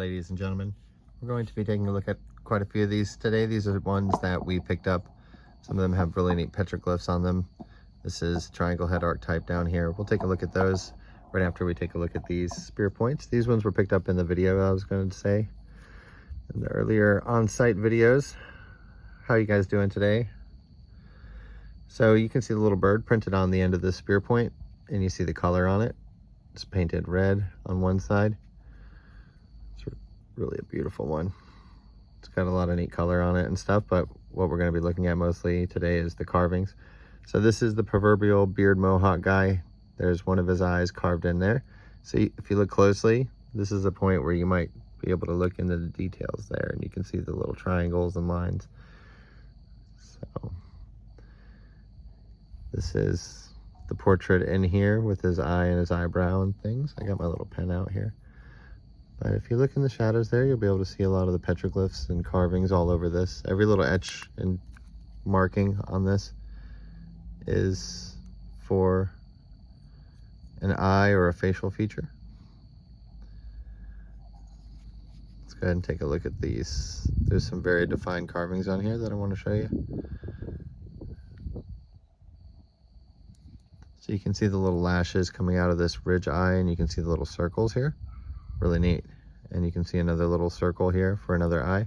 Ladies and gentlemen, we're going to be taking a look at quite a few of these today. These are ones that we picked up. Some of them have really neat petroglyphs on them. This is triangle head archetype down here. We'll take a look at those right after we take a look at these spear points. These ones were picked up in the video, I was going to say, in the earlier on-site videos. How you guys doing today? So you can see the little bird printed on the end of this spear point, and you see the color on it. It's painted red on one side. It's really a beautiful one. It's got a lot of neat color on it and stuff, but what we're going to be looking at mostly today is the carvings. So this is the proverbial beard mohawk guy. There's one of his eyes carved in there. So if you look closely, this is a point where you might be able to look into the details there, and you can see the little triangles and lines. So this is the portrait in here with his eye and his eyebrow and things. I got my little pen out here. But if you look in the shadows there, you'll be able to see a lot of the petroglyphs and carvings all over this. Every little etch and marking on this is for an eye or a facial feature. Let's go ahead and take a look at these. There's some very defined carvings on here that I want to show you. So you can see the little lashes coming out of this ridge eye, and you can see the little circles here. Really neat. And you can see another little circle here for another eye.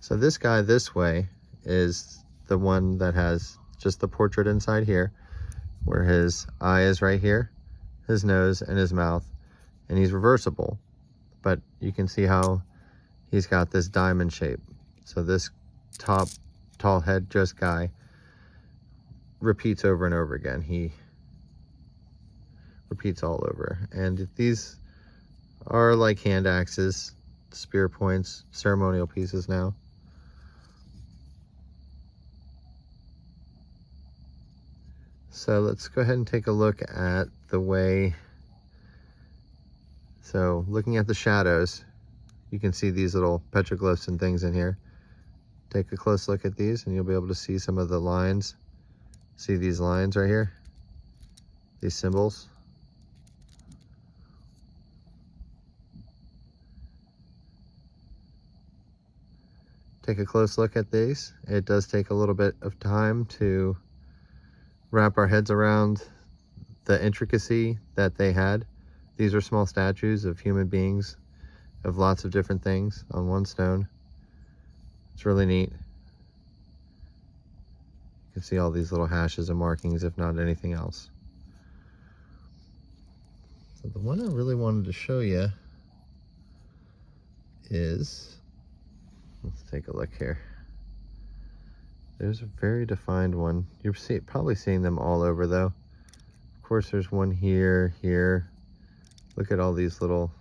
So this guy this way is the one that has just the portrait inside here, where his eye is right here, his nose and his mouth, and he's reversible. But you can see how he's got this diamond shape. So this top tall head just guy repeats over and over again. He repeats all over. And these are like hand axes, spear points, ceremonial pieces now. So let's go ahead and take a look at the way. So looking at the shadows, you can see these little petroglyphs and things in here. Take a close look at these and you'll be able to see some of the lines. See these lines right here? These symbols. Take a close look at these. It does take a little bit of time to wrap our heads around the intricacy that they had. These are small statues of human beings, of lots of different things on one stone. It's really neat. You can see all these little hashes and markings, if not anything else. So the one I really wanted to show you is, let's take a look here. There's a very defined one. You're probably seeing them all over though. Of course, there's one here, here. Look at all these little,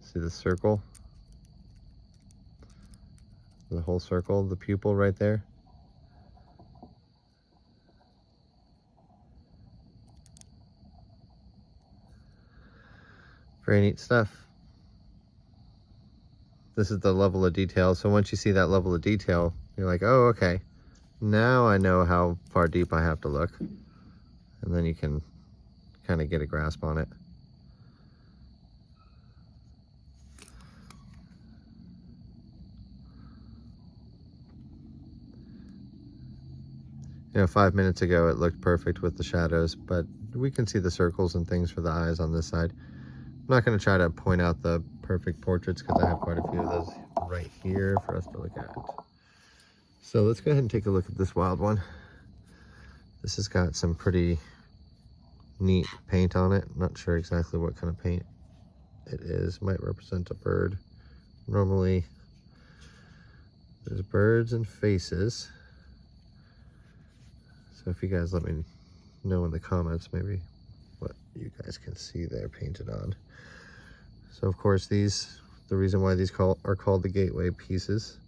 see the circle? The whole circle, the pupil right there. Very neat stuff. This is the level of detail. So once you see that level of detail, you're like, oh, okay. Now I know how far deep I have to look. And then you can kind of get a grasp on it. You know, 5 minutes ago it looked perfect with the shadows, but we can see the circles and things for the eyes on this side. I'm not going to try to point out the perfect portraits because I have quite a few of those right here for us to look at. So let's go ahead and take a look at this wild one. This has got some pretty neat paint on it. I'm not sure exactly what kind of paint it is. Might represent a bird. Normally there's birds and faces. So if you guys let me know in the comments maybe what you guys can see there painted on. So of course the reason why these are called the gateway pieces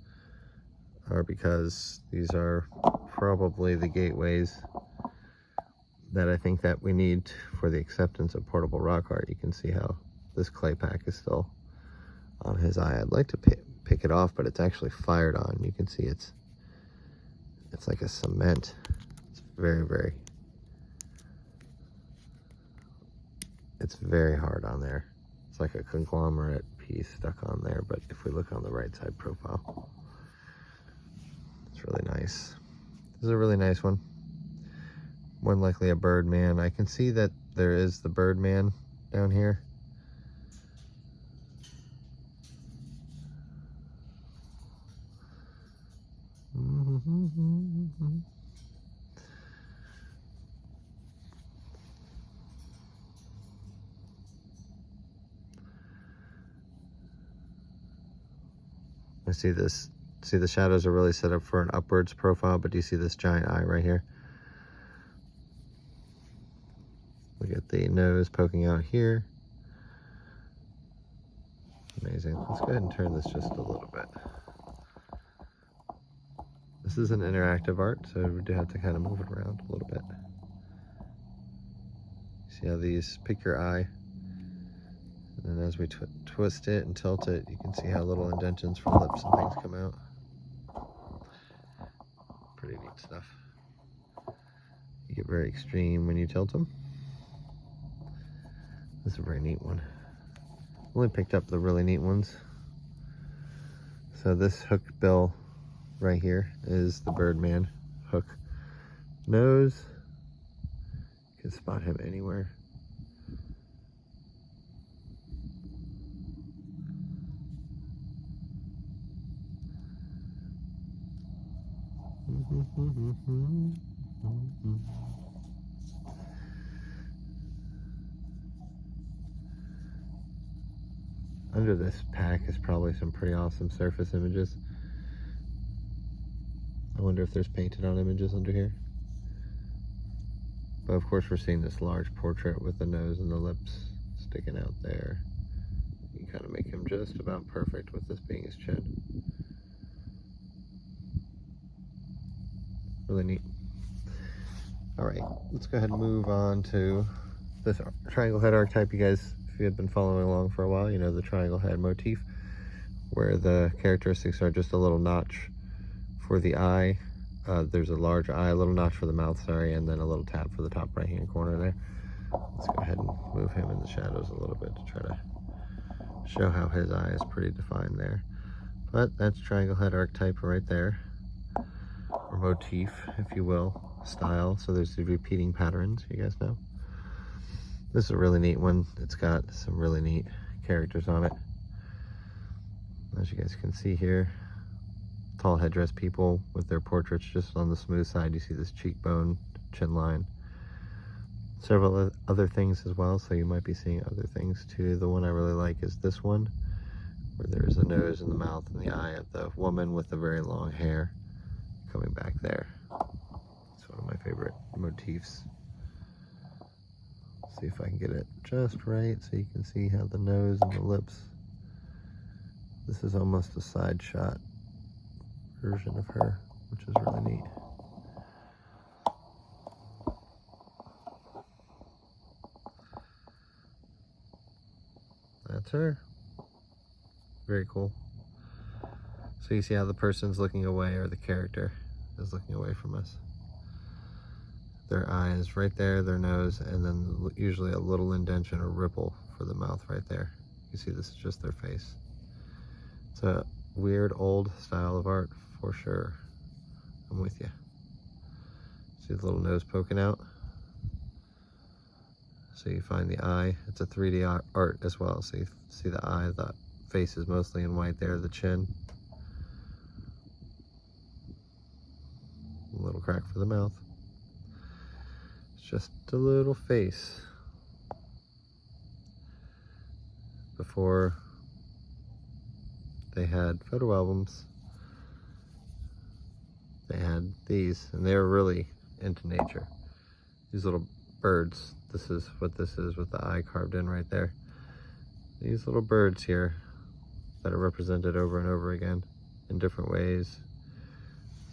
are because these are probably the gateways that I think that we need for the acceptance of portable rock art. You can see how this clay pack is still on his eye. I'd like to pick it off, but it's actually fired on. You can see it's like a cement. It's it's very hard on there. It's like a conglomerate piece stuck on there, but if we look on the right side profile, it's really nice. This is a really nice one. More than likely a bird man. I can see that there is the bird man down here. I see this. See, the shadows are really set up for an upwards profile, but do you see this giant eye right here? Look at the nose poking out here. Amazing. Let's go ahead and turn this just a little bit. This is an interactive art, so we do have to kind of move it around a little bit. See how these pick your eye? And then as we twist it and tilt it, you can see how little indentions from lips and things come out. Pretty neat stuff. You get very extreme when you tilt them. This is a very neat one. Only picked up the really neat ones. So this hook bill right here is the Birdman hook nose. You can spot him anywhere. Under this pack is probably some pretty awesome surface images. I wonder if there's painted on images under here. But of course we're seeing this large portrait with the nose and the lips sticking out there. You kind of make him just about perfect with this being his chin. Really neat. All right, let's go ahead and move on to this triangle head archetype. You guys, if you had been following along for a while, you know the triangle head motif, where the characteristics are just a little notch for the eye. There's a large eye, a little notch for the mouth, sorry, and then a little tap for the top right hand corner there. Let's go ahead and move him in the shadows a little bit to try to show how his eye is pretty defined there. But that's triangle head archetype right there, or motif, if you will, style. So there's the repeating patterns, you guys know. This is a really neat one. It's got some really neat characters on it. As you guys can see here, tall headdress people with their portraits just on the smooth side. You see this cheekbone, chin line. Several other things as well, so you might be seeing other things too. The one I really like is this one, where there's the nose and the mouth and the eye of the woman with the very long hair coming back there. It's one of my favorite motifs. See if I can get it just right so you can see how the nose and the lips. This is almost a side shot version of her, which is really neat. That's her. Very cool. So you see how the person's looking away, or the character is looking away from us. Their eyes right there, their nose, and then usually a little indentation or ripple for the mouth right there. You see this is just their face. It's a weird old style of art for sure. I'm with you. See the little nose poking out? So you find the eye. It's a 3D art as well. So you see the eye, the face is mostly in white there, the chin. A little crack for the mouth. It's just a little face. Before they had photo albums, they had these, and they were really into nature. These little birds, this is what this is with the eye carved in right there. These little birds here that are represented over and over again in different ways.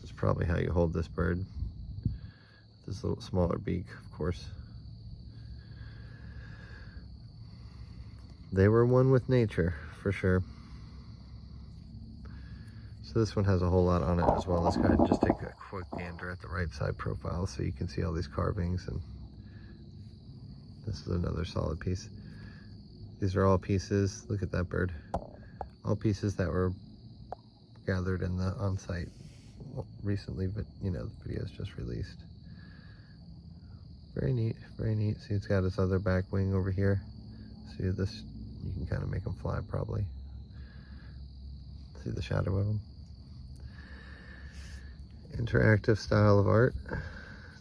This is probably how you hold this bird. This little smaller beak, of course. They were one with nature, for sure. So this one has a whole lot on it as well. Let's go ahead and just take a quick gander at the right side profile so you can see all these carvings, and this is another solid piece. These are all pieces. Look at that bird. All pieces that were gathered in the on-site recently, but you know, the video's just released. Very neat, very neat. See, it's got its other back wing over here. See this, you can kind of make them fly probably. See the shadow of them. Interactive style of art.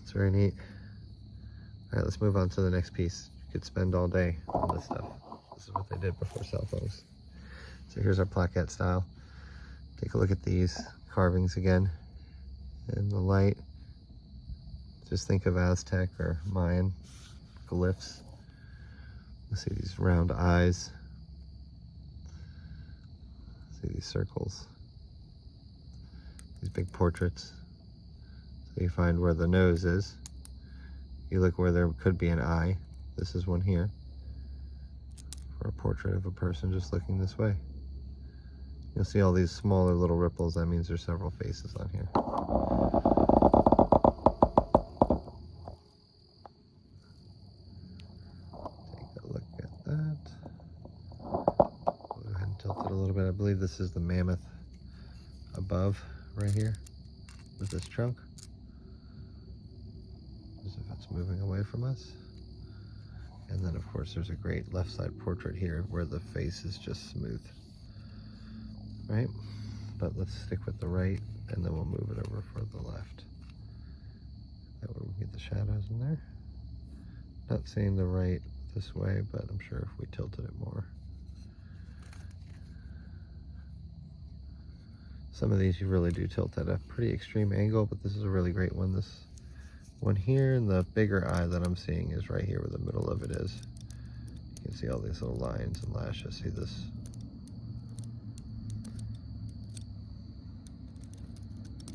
It's very neat. All right, let's move on to the next piece. You could spend all day on this stuff. This is what they did before cell phones. So here's our plaquette style. Take a look at these carvings again. And the light, just think of Aztec or Mayan glyphs. You see these round eyes. See these circles. These big portraits. So you find where the nose is. You look where there could be an eye. This is one here. For a portrait of a person just looking this way. You'll see all these smaller little ripples. That means there's several faces on here. Take a look at that. Go ahead and tilt it a little bit. I believe this is the mammoth above right here with this trunk. As if it's moving away from us. And then of course there's a great left side portrait here where the face is just smooth. Right? But let's stick with the right and then we'll move it over for the left. That way we get the shadows in there. Not seeing the right this way, but I'm sure if we tilted it more. Some of these you really do tilt at a pretty extreme angle, but this is a really great one. This one here, and the bigger eye that I'm seeing is right here where the middle of it is. You can see all these little lines and lashes. See this?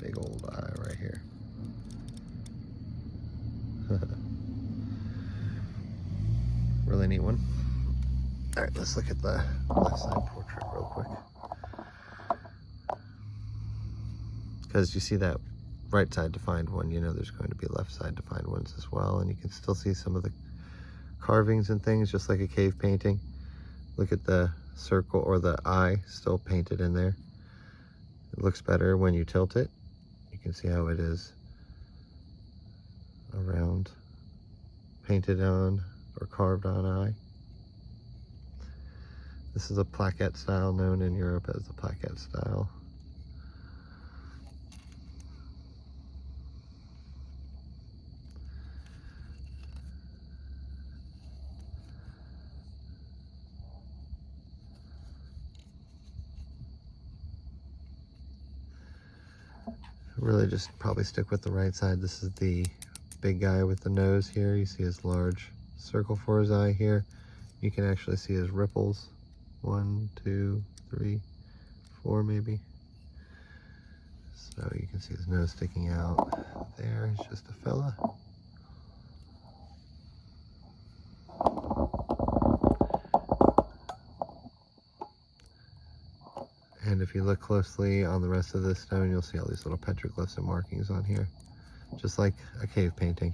Big old eye right here. Really neat one. All right, let's look at the left side portrait real quick. Because you see that right side defined one, you know there's going to be left side defined ones as well, and you can still see some of the carvings and things just like a cave painting. Look at the circle or the eye still painted in there. It looks better when you tilt it. You can see how it is around, painted on or carved on eye. This is a plaquette style, known in Europe as the plaquette style. Really just probably stick with the right side. This is the big guy with the nose here. You see his large circle for his eye here. You can actually see his ripples. 1, 2, 3, 4 maybe. So you can see his nose sticking out there. He's just a fella. And if you look closely on the rest of this stone, you'll see all these little petroglyphs and markings on here, just like a cave painting.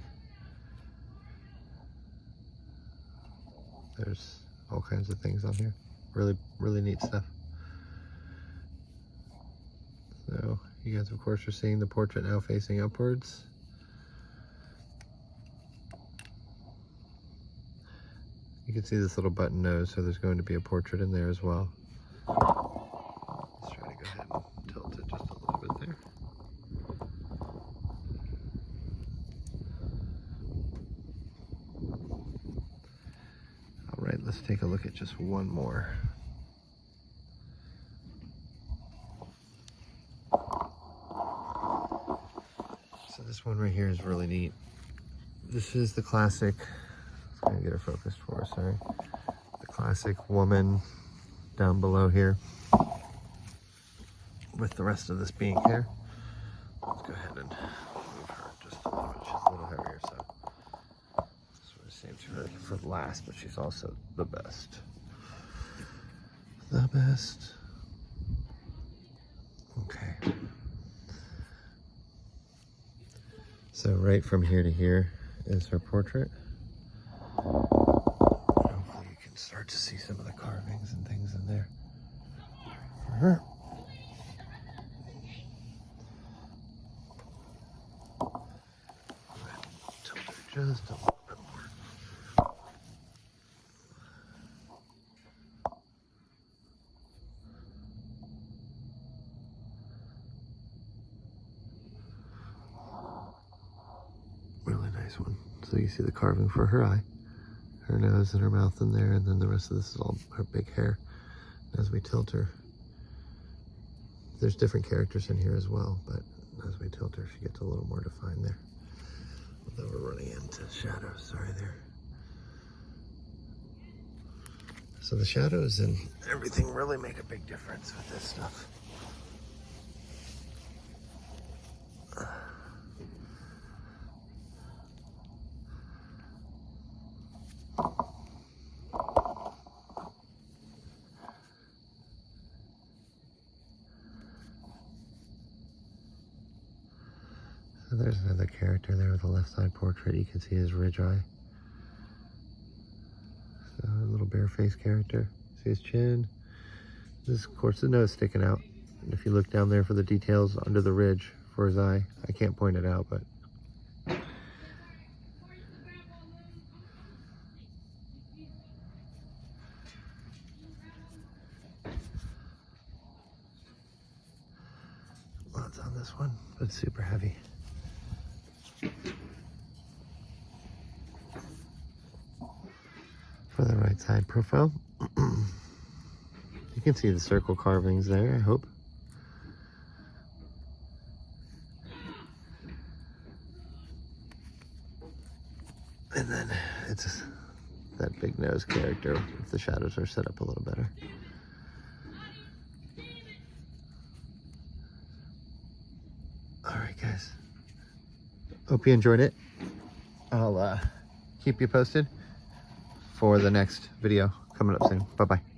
There's all kinds of things on here. Really, really neat stuff. So you guys, of course, are seeing the portrait now facing upwards. You can see this little button nose, so there's going to be a portrait in there as well. Let's try to go ahead and tilt it just a little bit there. All right, let's take a look at just one more. So this one right here is really neat. This is the classic, let's kind of get it focused for us, sorry. The classic woman down below here with the rest of this being hair. Let's go ahead and move her just a little bit. She's a little heavier, so sort of saves her for last, but she's also the best. The best. Okay. So right from here to here is her portrait. Hopefully you can start to see some of the carvings and things in there for her. Tilt her just a little bit more. Really nice one. So you see the carving for her eye, her nose and her mouth in there, and then the rest of this is all her big hair. As we tilt her, there's different characters in here as well, but as we tilt her, she gets a little more defined there. Although we're running into shadows, sorry there. So the shadows and everything really make a big difference with this stuff. So there's another character there with the left side portrait. You can see his ridge eye. So a little bare-faced character. See his chin. This is, of course, the nose sticking out. And if you look down there for the details under the ridge for his eye, I can't point it out, but lots on this one, but it's super heavy. For the right side profile, you can see the circle carvings there, I hope. And then it's that big nose character if the shadows are set up a little better. All right, guys. Hope you enjoyed it. I'll keep you posted for the next video coming up soon. Bye-bye.